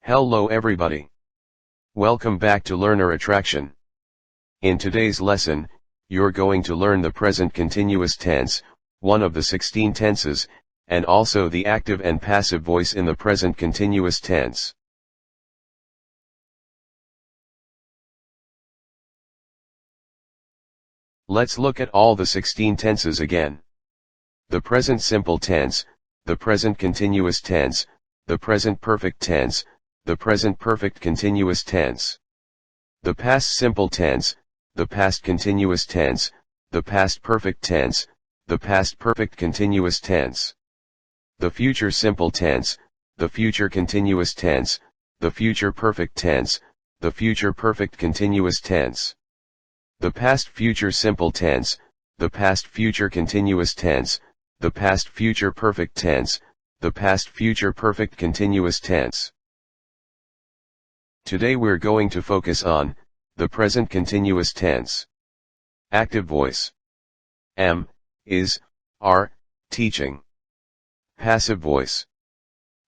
Hello everybody. Welcome back to Learner Attraction. In today's lesson, you're going to learn the present continuous tense, one of the 16 tenses, and also the active and passive voice in the present continuous tense. Let's look at all the 16 tenses again. The present simple tense, the present continuous tense, the present perfect tense, the present perfect continuous tense. The past simple tense, the past continuous tense, the past perfect tense, the past perfect continuous tense. The future simple tense, the future continuous tense, the future perfect tense, the future perfect continuous tense. The past future simple tense, the past future continuous tense, the past future perfect tense, the past future perfect continuous tense. Today we're going to focus on the present continuous tense. Active voice. Am, is, are, teaching. Passive voice.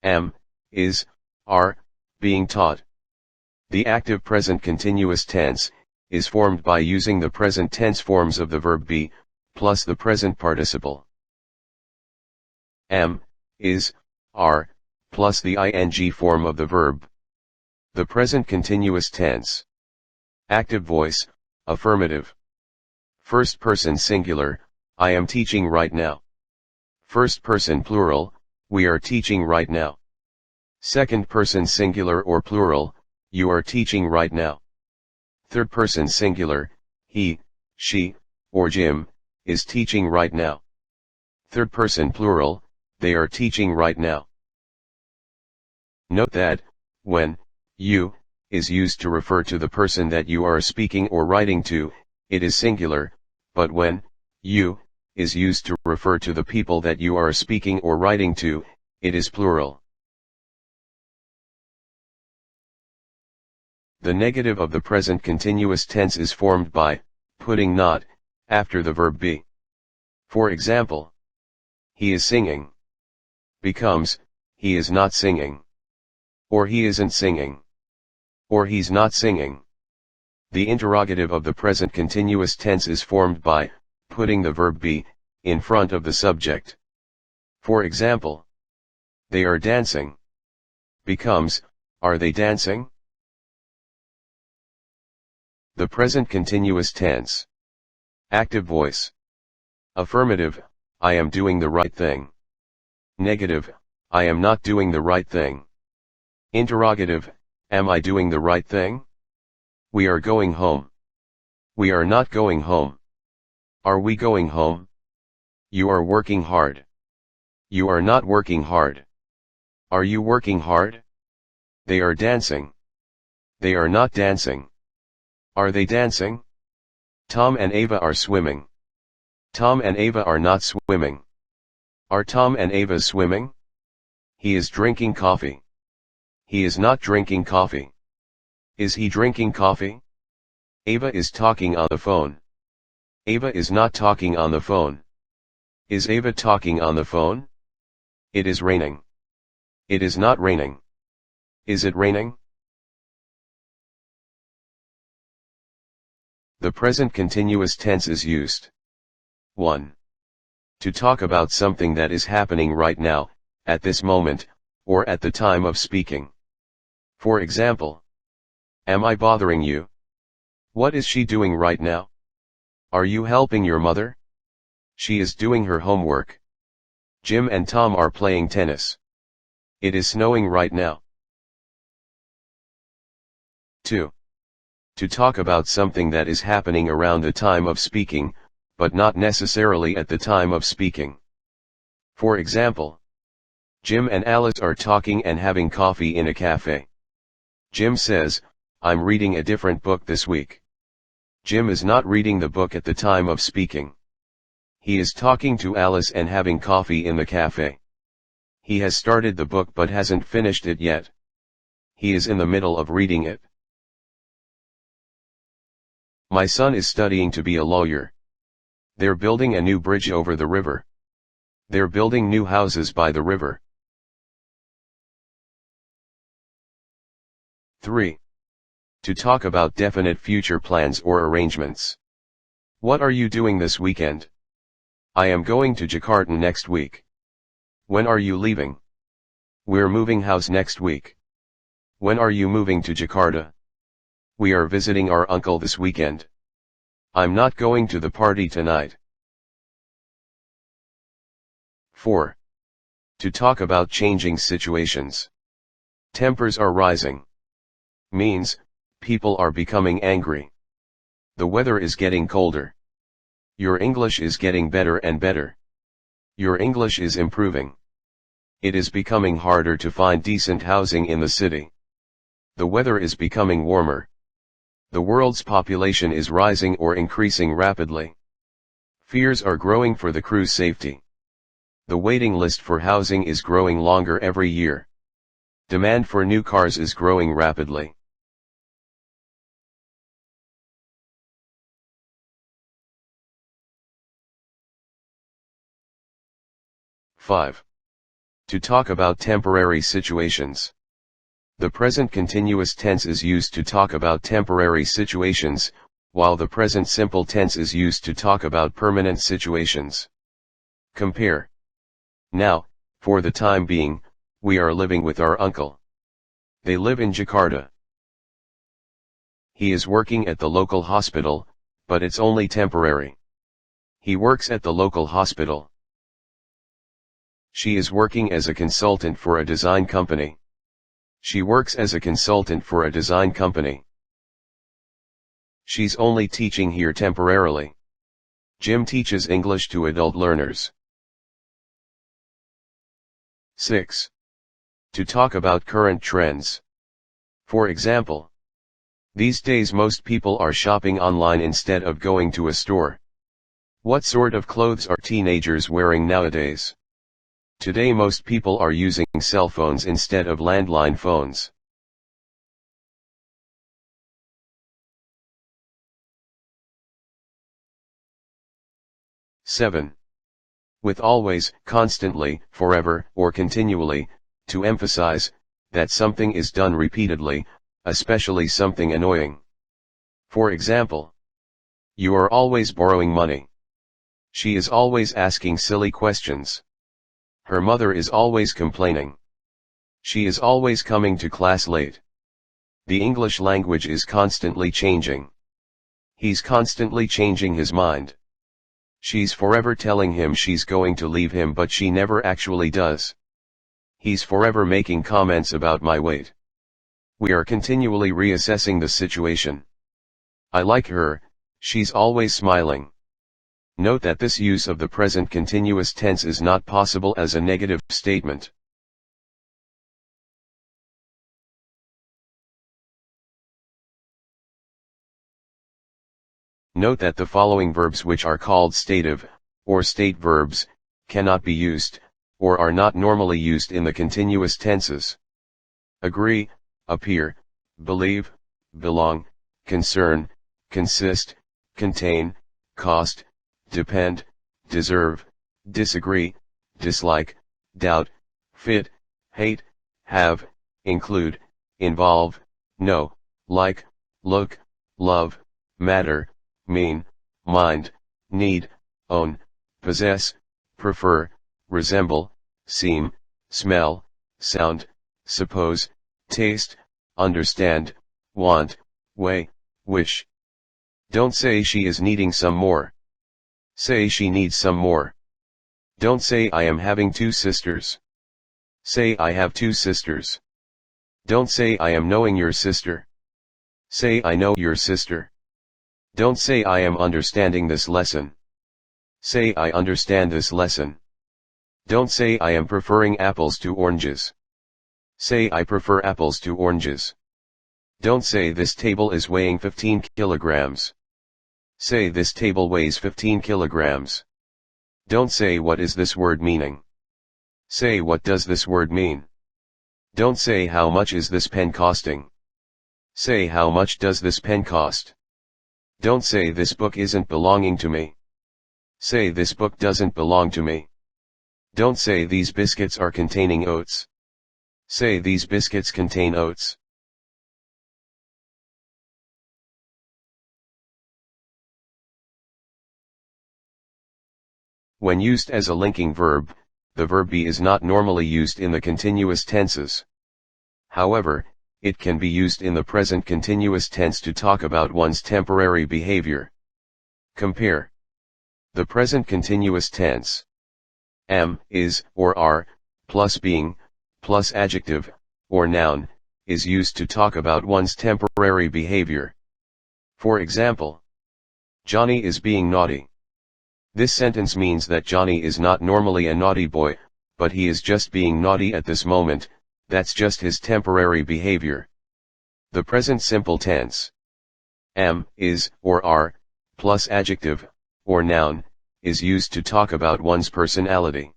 Am, is, are, being taught. The active present continuous tense is formed by using the present tense forms of the verb be, plus the present participle. Am, is, are, plus the ing form of the verb. The present continuous tense. Active voice, affirmative. First person singular, I am teaching right now. First person plural, we are teaching right now. Second person singular or plural, you are teaching right now. Third person singular, he, she, or Jim, is teaching right now. Third person plural, they are teaching right now. Note that, when you is used to refer to the person that you are speaking or writing to, it is singular, but when you is used to refer to the people that you are speaking or writing to, it is plural. The negative of the present continuous tense is formed by putting not after the verb be. For example, he is singing becomes he is not singing, or he isn't singing, or he's not singing. The interrogative of the present continuous tense is formed by putting the verb be in front of the subject. For example, they are dancing becomes, are they dancing? The present continuous tense. Active voice. Affirmative, I am doing the right thing. Negative, I am not doing the right thing. Interrogative, am I doing the right thing? We are going home. We are not going home. Are we going home? You are working hard. You are not working hard. Are you working hard? They are dancing. They are not dancing. Are they dancing? Tom and Ava are swimming. Tom and Ava are not swimming. Are Tom and Ava swimming? He is drinking coffee. He is not drinking coffee. Is he drinking coffee? Ava is talking on the phone. Ava is not talking on the phone. Is Ava talking on the phone? It is raining. It is not raining. Is it raining? The present continuous tense is used. 1. To talk about something that is happening right now, at this moment, or at the time of speaking. For example, am I bothering you? What is she doing right now? Are you helping your mother? She is doing her homework. Jim and Tom are playing tennis. It is snowing right now. 2. To talk about something that is happening around the time of speaking, but not necessarily at the time of speaking. For example, Jim and Alice are talking and having coffee in a cafe. Jim says, I'm reading a different book this week. Jim is not reading the book at the time of speaking. He is talking to Alice and having coffee in the cafe. He has started the book but hasn't finished it yet. He is in the middle of reading it. My son is studying to be a lawyer. They're building a new bridge over the river. They're building new houses by the river. 3. To talk about definite future plans or arrangements. What are you doing this weekend? I am going to Jakarta next week. When are you leaving? We're moving house next week. When are you moving to Jakarta? We are visiting our uncle this weekend. I'm not going to the party tonight. 4. To talk about changing situations. Tempers are rising. Means, people are becoming angry. The weather is getting colder. Your English is getting better and better. Your English is improving. It is becoming harder to find decent housing in the city. The weather is becoming warmer. The world's population is rising or increasing rapidly. Fears are growing for the crew's safety. The waiting list for housing is growing longer every year. Demand for new cars is growing rapidly. Five. To talk about temporary situations. The present continuous tense is used to talk about temporary situations, while the present simple tense is used to talk about permanent situations. Compare. Now, for the time being, we are living with our uncle. They live in Jakarta. He is working at the local hospital, but it's only temporary. He works at the local hospital. She is working as a consultant for a design company. She works as a consultant for a design company. She's only teaching here temporarily. Jim teaches English to adult learners. 6. To talk about current trends. For example, these days most people are shopping online instead of going to a store. What sort of clothes are teenagers wearing nowadays? Today most people are using cell phones instead of landline phones. Seven. With always, constantly, forever, or continually, to emphasize that something is done repeatedly, especially something annoying. For example, you are always borrowing money. She is always asking silly questions. Her mother is always complaining. She is always coming to class late. The English language is constantly changing. He's constantly changing his mind. She's forever telling him she's going to leave him, but she never actually does. He's forever making comments about my weight. We are continually reassessing the situation. I like her, she's always smiling. Note that this use of the present continuous tense is not possible as a negative statement. Note that the following verbs, which are called stative, or state verbs, cannot be used, or are not normally used in the continuous tenses. Agree, appear, believe, belong, concern, consist, contain, cost, depend, deserve, disagree, dislike, doubt, fit, hate, have, include, involve, know, like, look, love, matter, mean, mind, need, own, possess, prefer, resemble, seem, smell, sound, suppose, taste, understand, want, weigh, wish. Don't say she is needing some more. Say she needs some more. Don't say I am having two sisters. Say I have two sisters. Don't say I am knowing your sister. Say I know your sister. Don't say I am understanding this lesson. Say I understand this lesson. Don't say I am preferring apples to oranges. Say I prefer apples to oranges. Don't say this table is weighing 15 kilograms. Say this table weighs 15 kilograms. Don't say what is this word meaning. Say what does this word mean. Don't say how much is this pen costing. Say how much does this pen cost. Don't say this book isn't belonging to me. Say this book doesn't belong to me. Don't say these biscuits are containing oats. Say these biscuits contain oats. When used as a linking verb, the verb be is not normally used in the continuous tenses. However, it can be used in the present continuous tense to talk about one's temporary behavior. Compare. The present continuous tense. Am, is, or are, plus being, plus adjective, or noun, is used to talk about one's temporary behavior. For example, Johnny is being naughty. This sentence means that Johnny is not normally a naughty boy, but he is just being naughty at this moment. That's just his temporary behavior. The present simple tense. Am, is, or are, plus adjective, or noun, is used to talk about one's personality.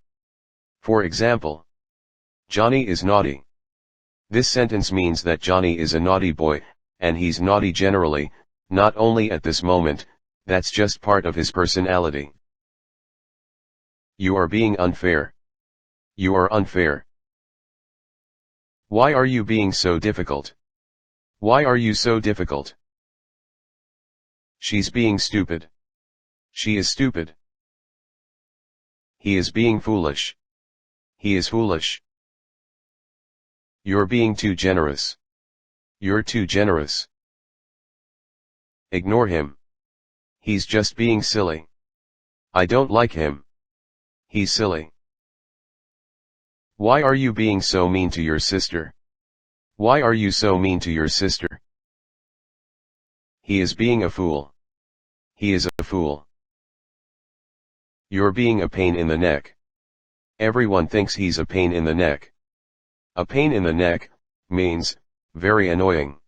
For example, Johnny is naughty. This sentence means that Johnny is a naughty boy, and he's naughty generally, not only at this moment. That's just part of his personality. You are being unfair. You are unfair. Why are you being so difficult? Why are you so difficult? She's being stupid. She is stupid. He is being foolish. He is foolish. You're being too generous. You're too generous. Ignore him. He's just being silly. I don't like him. He's silly. Why are you being so mean to your sister? Why are you so mean to your sister? He is being a fool. He is a fool. You're being a pain in the neck. Everyone thinks he's a pain in the neck. A pain in the neck means very annoying.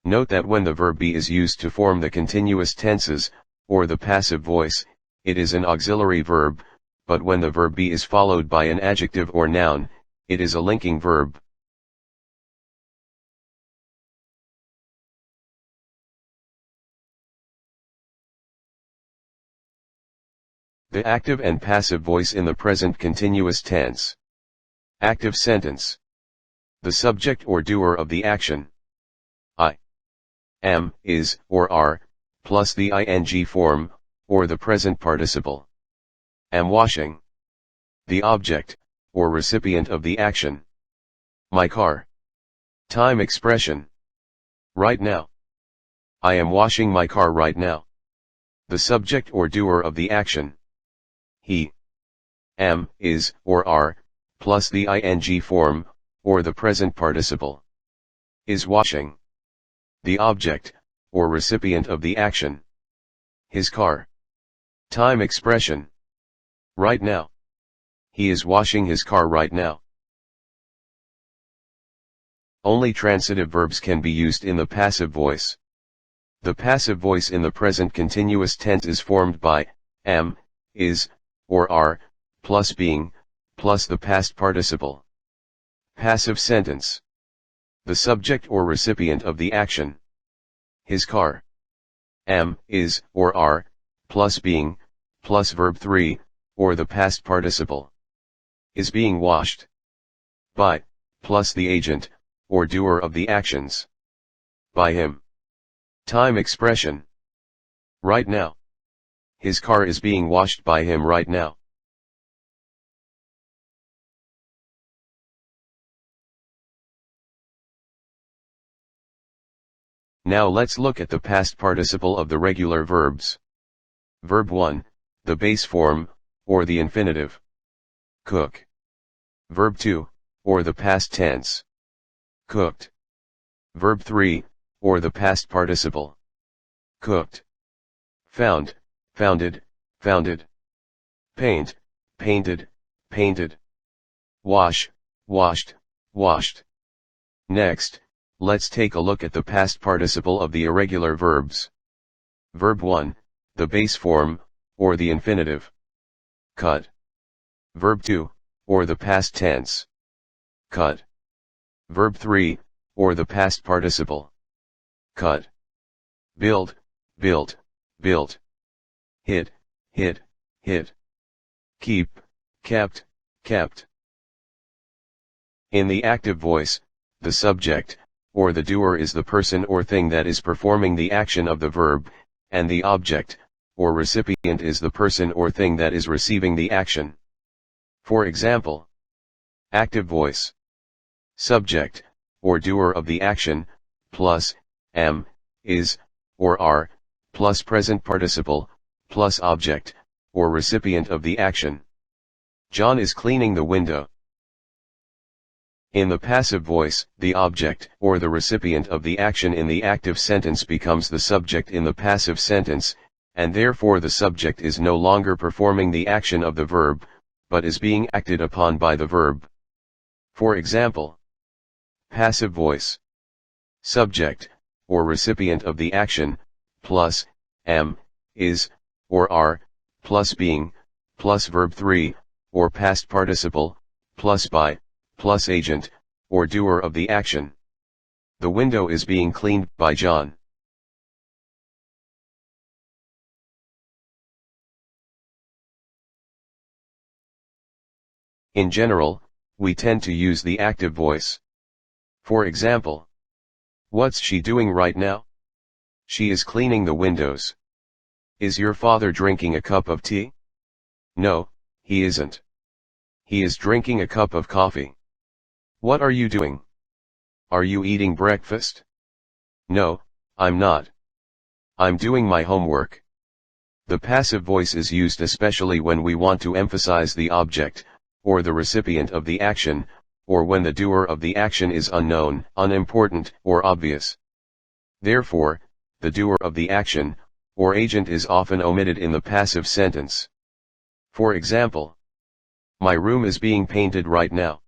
Note that when the verb be is used to form the continuous tenses, or the passive voice, it is an auxiliary verb, but when the verb be is followed by an adjective or noun, it is a linking verb. The active and passive voice in the present continuous tense. Active sentence. The subject or doer of the action. I am, is, or are, plus the ing form, or the present participle. Am washing. The object, or recipient of the action. My car. Time expression. Right now. I am washing my car right now. The subject or doer of the action. He. Am, is, or are, plus the ing form, or the present participle. Is washing. The object, or recipient of the action. His car. Time expression. Right now. He is washing his car right now. Only transitive verbs can be used in the passive voice. The passive voice in the present continuous tense is formed by am, is, or are, plus being, plus the past participle. Passive sentence. The subject or recipient of the action. His car. Am, is, or are, plus being, plus verb 3, or the past participle. Is being washed. By, plus the agent, or doer of the actions. By him. Time expression. Right now. His car is being washed by him right now. Now let's look at the past participle of the regular verbs. Verb 1, the base form, or the infinitive. Cook. Verb 2, or the past tense. Cooked. Verb 3, or the past participle. Cooked. Found, founded, founded. Paint, painted, painted. Wash, washed, washed. Next, let's take a look at the past participle of the irregular verbs. Verb 1, the base form, or the infinitive. Cut. Verb 2, or the past tense. Cut. Verb 3, or the past participle. Cut. Build, built, built. Hit, hit, hit. Keep, kept, kept. In the active voice, the subject, or the doer is the person or thing that is performing the action of the verb, and the object, or recipient is the person or thing that is receiving the action. For example, active voice. Subject, or doer of the action, plus, am, is, or are, plus present participle, plus object, or recipient of the action. John is cleaning the window. In the passive voice, the object, or the recipient of the action in the active sentence becomes the subject in the passive sentence, and therefore the subject is no longer performing the action of the verb, but is being acted upon by the verb. For example, passive voice. Subject, or recipient of the action, plus, am, is, or are, plus being, plus verb 3, or past participle, plus by, plus agent, or doer of the action. The window is being cleaned by John. In general, we tend to use the active voice. For example, what's she doing right now? She is cleaning the windows. Is your father drinking a cup of tea? No, he isn't. He is drinking a cup of coffee. What are you doing? Are you eating breakfast? No, I'm not. I'm doing my homework. The passive voice is used especially when we want to emphasize the object, or the recipient of the action, or when the doer of the action is unknown, unimportant, or obvious. Therefore, the doer of the action, or agent is often omitted in the passive sentence. For example, my room is being painted right now.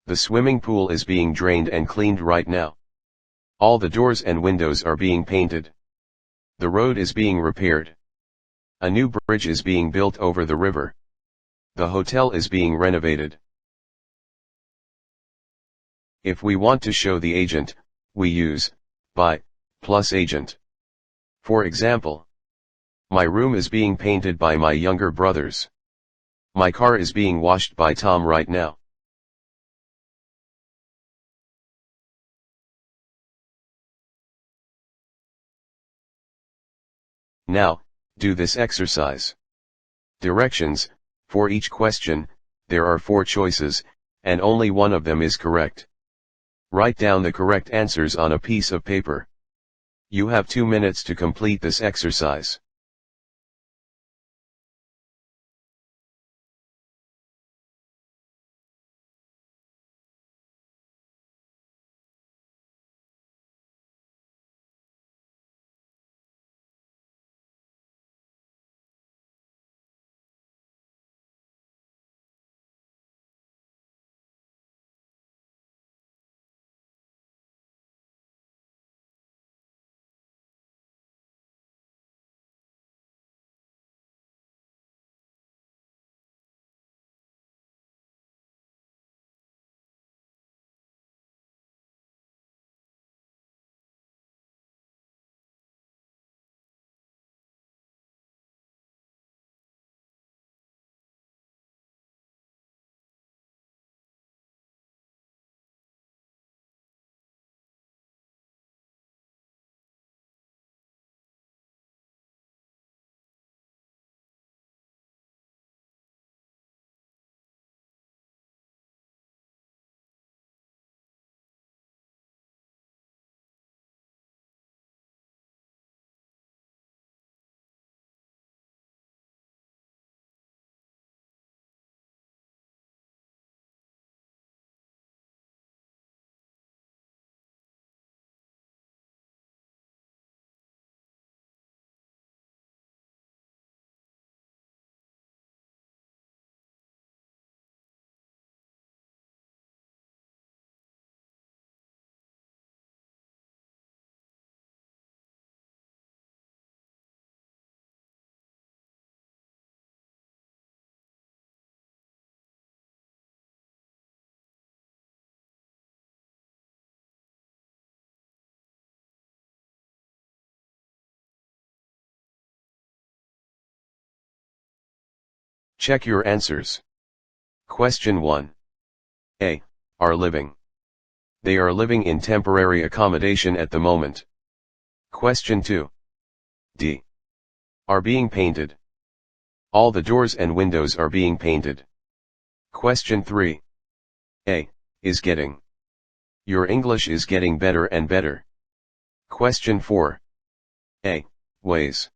The swimming pool is being drained and cleaned right now. All the doors and windows are being painted. The road is being repaired. A new bridge is being built over the river. The hotel is being renovated. If we want to show the agent, we use by plus agent. For example, my room is being painted by my younger brothers. My car is being washed by Tom right now. Now, do this exercise. Directions: for each question, there are 4 choices, and only one of them is correct. Write down the correct answers on a piece of paper. You have 2 minutes to complete this exercise. Check your answers. Question 1. A. Are living. They are living in temporary accommodation at the moment. Question 2. D. Are being painted. All the doors and windows are being painted. Question 3. A. Is getting. Your English is getting better and better. Question 4. A. Weighs.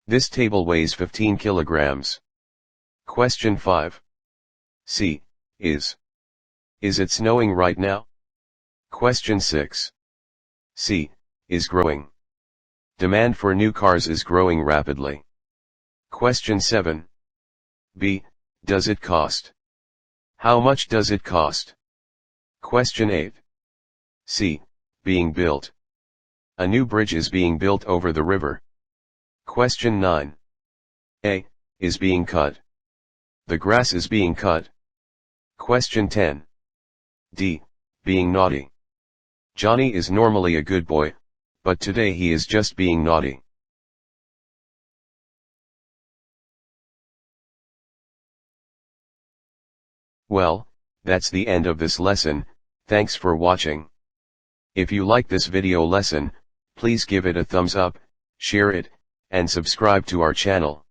This table weighs 15 kilograms. Question 5. C. Is. Is it snowing right now? Question 6. C. Is growing. Demand for new cars is growing rapidly. Question 7. B. Does it cost? How much does it cost? Question 8. C. Being built. A new bridge is being built over the river. Question 9. A. Is being cut. The grass is being cut. Question 10. D. Being naughty. Johnny is normally a good boy, but today he is just being naughty. Well, that's the end of this lesson. Thanks for watching. If you like this video lesson, please give it a thumbs up, share it, and subscribe to our channel.